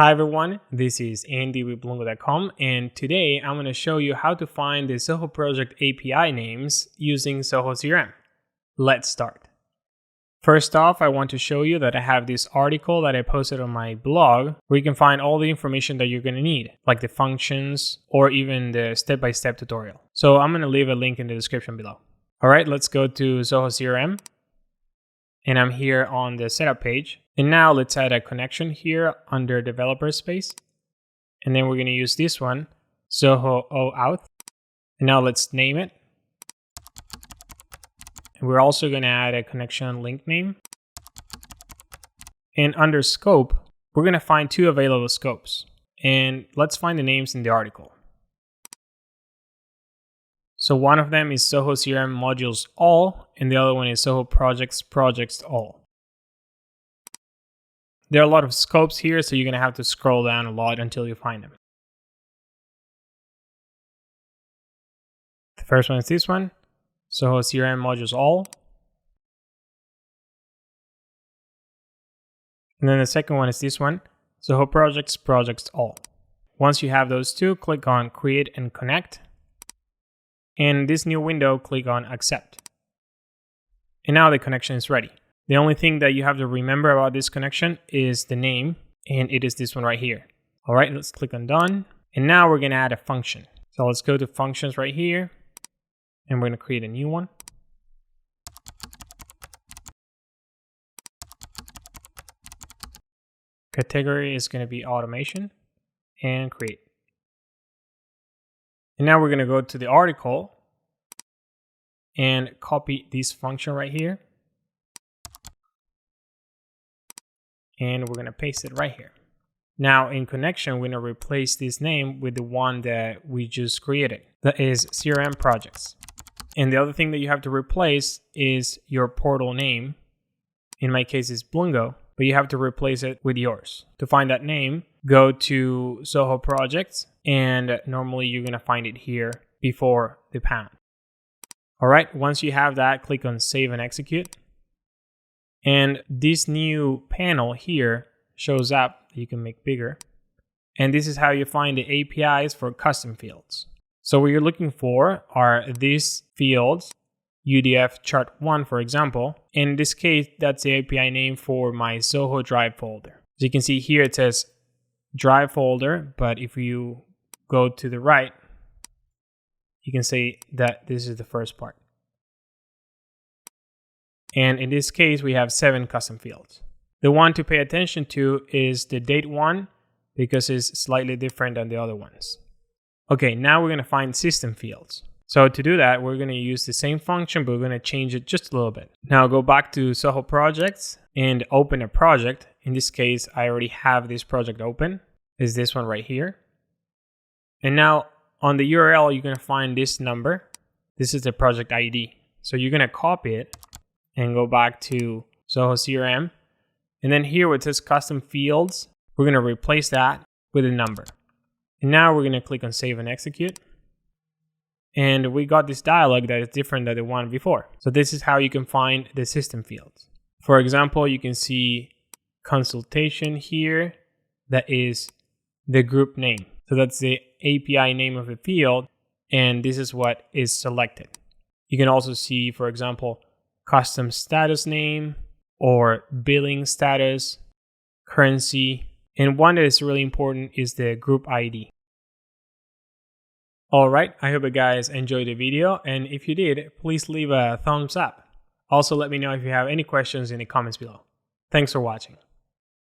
Hi everyone, this is Andy with Blungo.com, and today I'm going to show you how to find the Zoho Project API names using Zoho CRM. Let's start. First off, I want to show you that I have this article that I posted on my blog where you can find all the information that you're going to need, like the functions or even the step-by-step tutorial. So I'm going to leave a link in the description below. All right, let's go to Zoho CRM. And I'm here on the setup page. And now let's add a connection here under developer space. And then we're going to use this one, Zoho OAuth. And now let's name it. And we're also going to add a connection link name. And under scope, we're going to find two available scopes. And let's find the names in the article. So one of them is Zoho CRM Modules All, and the other one is Zoho Projects All. There are a lot of scopes here, so you're going to have to scroll down a lot until you find them. The first one is this one, Zoho CRM Modules All. And then the second one is this one, Zoho Projects All. Once you have those two, click on Create and Connect. In this new window, click on Accept. And now the connection is ready. The only thing that you have to remember about this connection is the name, and it is this one right here. All right, let's click on Done. And now we're going to add a function. So let's go to Functions right here, and we're going to create a new one. Category is going to be Automation, and Create. And now we're going to go to the article and copy this function right here. And we're going to paste it right here. Now in connection, we're going to replace this name with the one that we just created. That is CRM Projects. And the other thing that you have to replace is your portal name. In my case, it's Blungo, but you have to replace it with yours. To find that name, go to Zoho Projects, and normally you're going to find it here before the pound. All right, once you have that, click on Save and Execute. And this new panel here shows up. You can make bigger. And this is how you find the APIs for custom fields. So what you're looking for are these fields, UDF chart 1, for example. In this case, that's the API name for my Zoho Drive folder. As you can see here, it says Drive folder, but if you go to the right, you can say that this is the first part. And in this case, we have 7 custom fields. The one to pay attention to is the date one, because it's slightly different than the other ones. Okay, now we're going to find system fields. So to do that, we're going to use the same function, but we're going to change it just a little bit. Now go back to Zoho Projects and open a project. In this case, I already have this project open. Is this one right here. And now on the URL, you're going to find this number. This is the project ID. So you're going to copy it and go back to Zoho CRM. And then here where it says custom fields, we're going to replace that with a number. And now we're going to click on Save and Execute. And we got this dialog that is different than the one before. So this is how you can find the system fields. For example, you can see consultation here. That is the group name. So that's the API name of the field. And this is what is selected. You can also see, for example, custom status name or billing status, currency. And one that is really important is the group ID. All right, I hope you guys enjoyed the video, and if you did, please leave a thumbs up. Also, let me know if you have any questions in the comments below. Thanks for watching.